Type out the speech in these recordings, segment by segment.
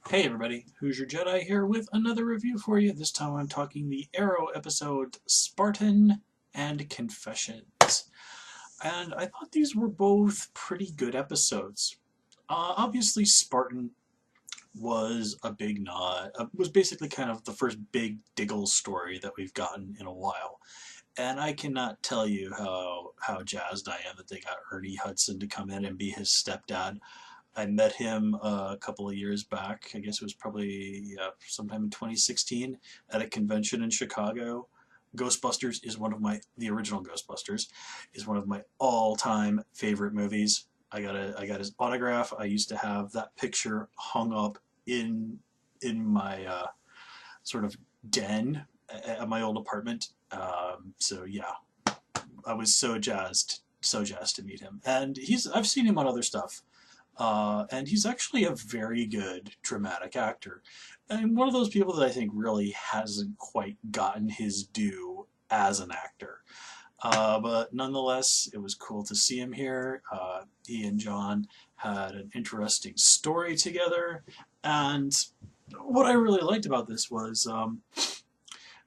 Hey everybody, Who's Your Jedi here with another review for you. This time I'm talking the Arrow episode Spartan and Confessions. And I thought these were both pretty good episodes. Obviously Spartan was a big nod, was basically kind of the first big Diggle story that we've gotten in a while. And I cannot tell you how jazzed I am that they got Ernie Hudson to come in and be his stepdad. I met him a couple of years back. I guess it was probably sometime in 2016 at a convention in Chicago. Ghostbusters is the original Ghostbusters is one of my all-time favorite movies. I got his autograph. I used to have that picture hung up in my sort of den at my old apartment. So yeah, I was so jazzed to meet him. And I've seen him on other stuff. And he's actually a very good dramatic actor. And one of those people that I think really hasn't quite gotten his due as an actor. But nonetheless, it was cool to see him here. He and John had an interesting story together. And what I really liked about this was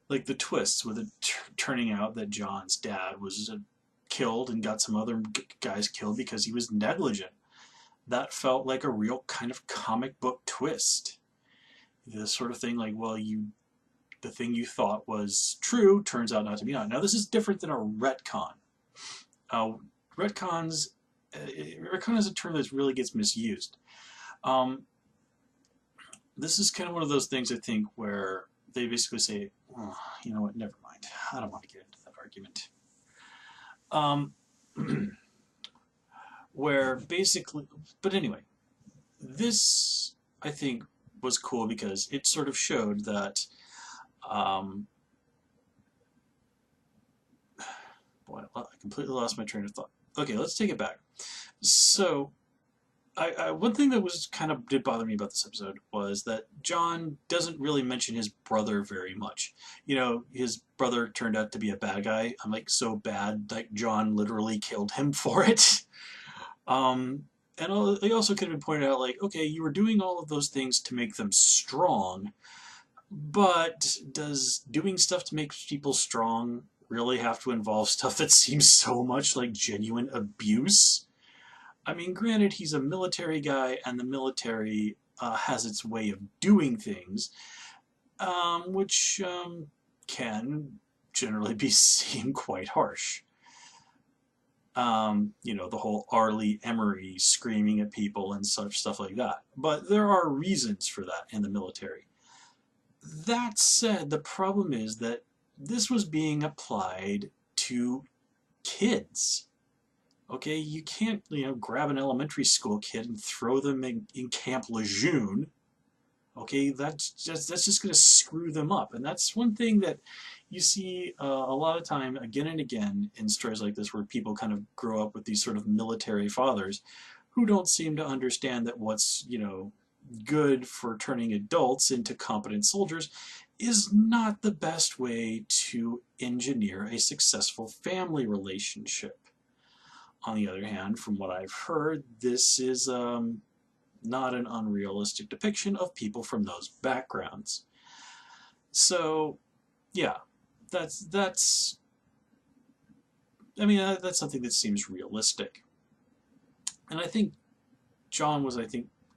like the twists with it turning out that John's dad was killed and got some other guys killed because he was negligent. That felt like a real kind of comic book twist. The sort of thing like, well, the thing you thought was true turns out not to be not. Now, this is different than a retcon. Uh, retcons, retcon is a term that really gets misused. Um, this is kind of one of those things, I think, where they basically say, oh, you know what, never mind. I don't want to get into that argument. Um, where basically, but anyway, this I think was cool because it sort of showed that, um, boy, I completely lost my train of thought. Okay, let's take it back. So, one thing that was kind of did bother me about this episode was that John doesn't really mention his brother very much. You know, his brother turned out to be a bad guy. I'm like, so bad, like John literally killed him for it. And they also could have been pointed out, like, okay, you were doing all of those things to make them strong, but does doing stuff to make people strong really have to involve stuff that seems so much like genuine abuse? I mean, granted, he's a military guy, and the military has its way of doing things, which can generally be seen quite harsh. You know, the whole Arlie Emery screaming at people and such stuff like that. But there are reasons for that in the military. That said, the problem is that this was being applied to kids. Okay, you can't, grab an elementary school kid and throw them in Camp Lejeune. Okay, that's just going to screw them up. And that's one thing that you see a lot of time, again and again, in stories like this, where people kind of grow up with these sort of military fathers who don't seem to understand that what's, good for turning adults into competent soldiers is not the best way to engineer a successful family relationship. On the other hand, from what I've heard, this is not an unrealistic depiction of people from those backgrounds. So, yeah, that's I mean, that's something that seems realistic. And I think John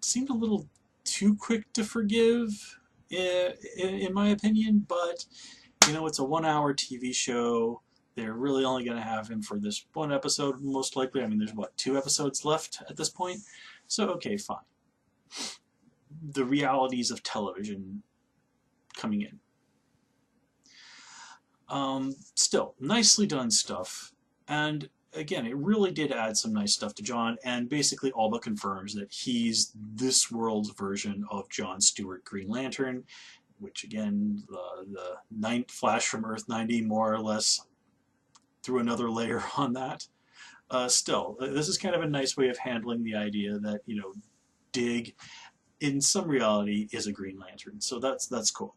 seemed a little too quick to forgive, in my opinion, but, it's a 1 hour TV show. They're really only going to have him for this one episode, most likely. I mean, there's, what, 2 episodes left at this point? So, okay, fine. The realities of television coming in. Still, nicely done stuff. And again, it really did add some nice stuff to John, and basically all but confirms that he's this world's version of John Stewart Green Lantern, which again, the ninth Flash from Earth 90 more or less threw another layer on that. Still, this is kind of a nice way of handling the idea that, Dig, in some reality, is a Green Lantern. So that's cool.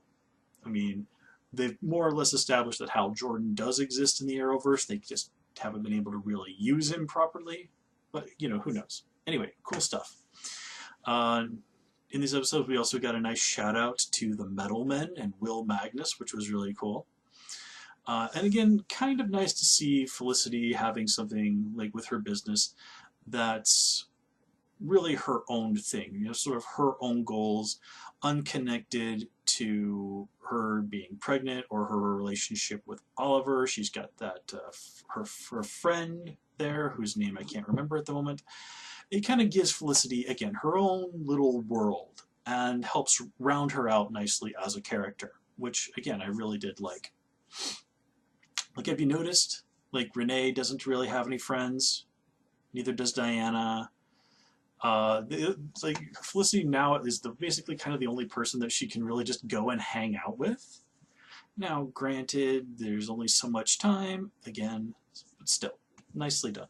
I mean, they've more or less established that Hal Jordan does exist in the Arrowverse. They just haven't been able to really use him properly. But, who knows? Anyway, cool stuff. in these episodes, we also got a nice shout out to the Metal Men and Will Magnus, which was really cool. And again, kind of nice to see Felicity having something like with her business that's really her own thing, you know, sort of her own goals, unconnected to her being pregnant or her relationship with Oliver. She's got that her friend there, whose name I can't remember at the moment. It kind of gives Felicity, again, her own little world and helps round her out nicely as a character, which, again, I really did like. Like, have you noticed, like, Renee doesn't really have any friends, neither does Diana. It's like Felicity now is basically kind of the only person that she can really just go and hang out with. Now, granted, there's only so much time, again, but still, nicely done.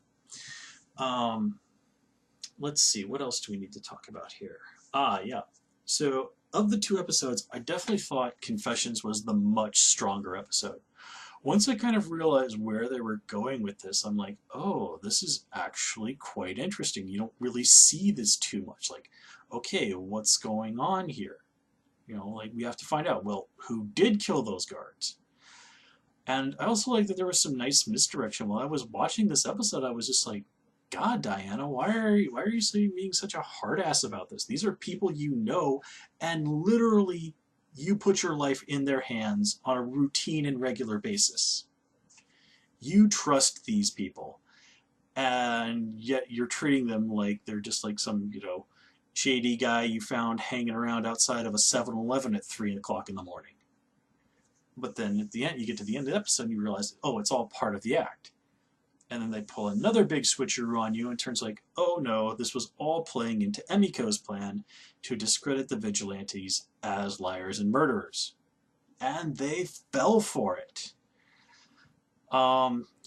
Let's see, what else do we need to talk about here? Yeah. So, of the two episodes, I definitely thought Confessions was the much stronger episode. Once I kind of realized where they were going with this, I'm like, oh, this is actually quite interesting. You don't really see this too much. Like, okay, what's going on here? You know, like, we have to find out, well, who did kill those guards? And I also like that there was some nice misdirection. While I was watching this episode, I was just like, God, Diana, why are you being such a hard ass about this? These are people you know, and literally you put your life in their hands on a routine and regular basis. You trust these people, and yet you're treating them like they're just like some, you know, shady guy you found hanging around outside of a 7-Eleven at 3 o'clock in the morning. But then at the end, you get to the end of the episode and you realize, oh, it's all part of the act. And then they pull another big switcheroo on you and turns like, oh no, this was all playing into Emiko's plan to discredit the vigilantes as liars and murderers. And they fell for it.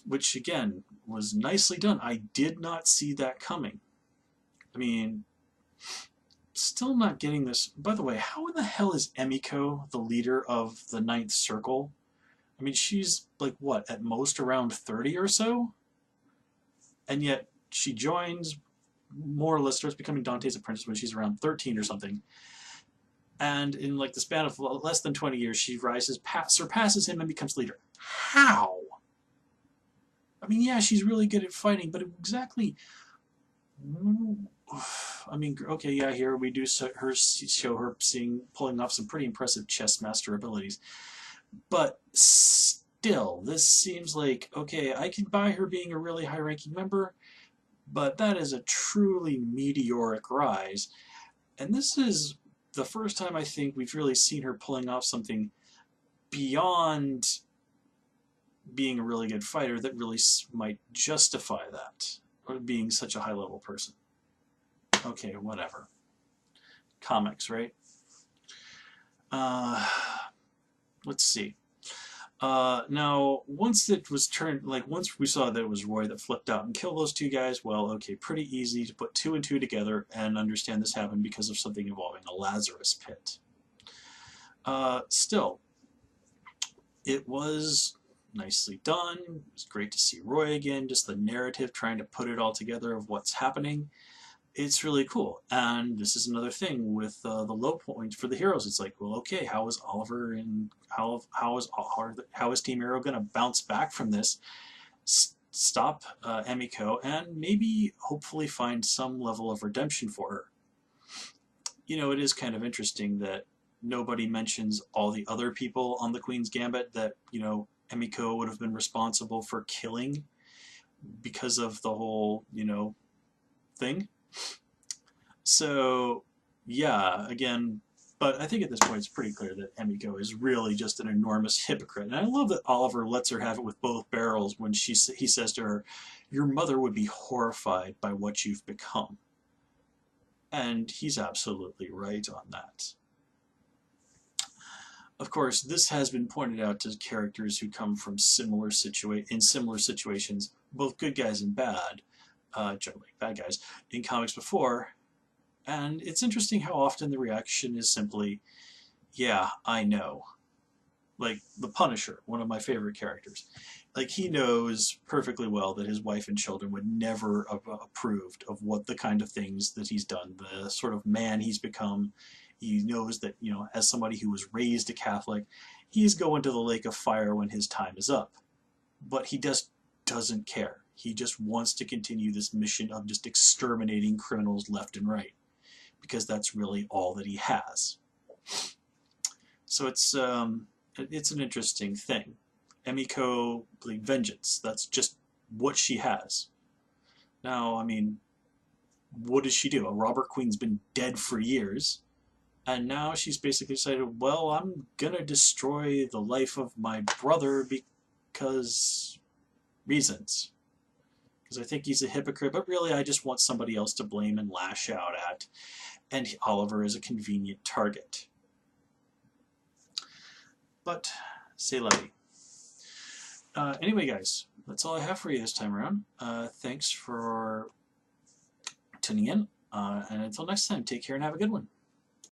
Which, again, was nicely done. I did not see that coming. I mean, still not getting this. By the way, how in the hell is Emiko the leader of the Ninth Circle? I mean, she's like, what, at most around 30 or so? And yet she joins, more or less starts becoming Dante's apprentice when she's around 13 or something. And in like the span of less than 20 years, she surpasses him and becomes leader. How? I mean, yeah, she's really good at fighting, but exactly... I mean, okay, yeah, here we do show her pulling off some pretty impressive chess master abilities. But still, this seems like, okay, I can buy her being a really high-ranking member, but that is a truly meteoric rise. And this is the first time I think we've really seen her pulling off something beyond being a really good fighter that really might justify that, or being such a high-level person. Okay, whatever. Comics, right? Let's see. Now, once it was turned, like, once we saw that it was Roy that flipped out and killed those two guys, well, okay, pretty easy to put 2 and 2 together and understand this happened because of something involving a Lazarus pit. Still, it was nicely done. It was great to see Roy again, just the narrative, trying to put it all together of what's happening. It's really cool. And this is another thing with the low point for the heroes. It's like, well, okay, how is Oliver and how is Team Arrow going to bounce back from this, stop Emiko, and maybe hopefully find some level of redemption for her? You know, it is kind of interesting that nobody mentions all the other people on the Queen's Gambit that, you know, Emiko would have been responsible for killing because of the whole, you know, thing. So, yeah, again, but I think at this point it's pretty clear that Emiko is really just an enormous hypocrite. And I love that Oliver lets her have it with both barrels when he says to her, your mother would be horrified by what you've become. And he's absolutely right on that. Of course, this has been pointed out to characters who come from similar situations, both good guys and bad, generally bad guys, in comics before. And it's interesting how often the reaction is simply, yeah, I know. like the Punisher, one of my favorite characters. Like, he knows perfectly well that his wife and children would never have approved of what the kind of things that he's done, the sort of man he's become. He knows that, you know, as somebody who was raised a Catholic, he's going to the lake of fire when his time is up. But he just doesn't care. He just wants to continue this mission of just exterminating criminals left and right, because that's really all that he has. So it's an interesting thing. Emiko, vengeance. That's just what she has. Now, I mean, what does she do? A robber queen's been dead for years, and now she's basically decided, well, I'm gonna destroy the life of my brother because reasons. Because I think he's a hypocrite, but really I just want somebody else to blame and lash out at, and Oliver is a convenient target. But, c'est la vie. Anyway, guys, that's all I have for you this time around. Thanks for tuning in, and until next time, take care and have a good one.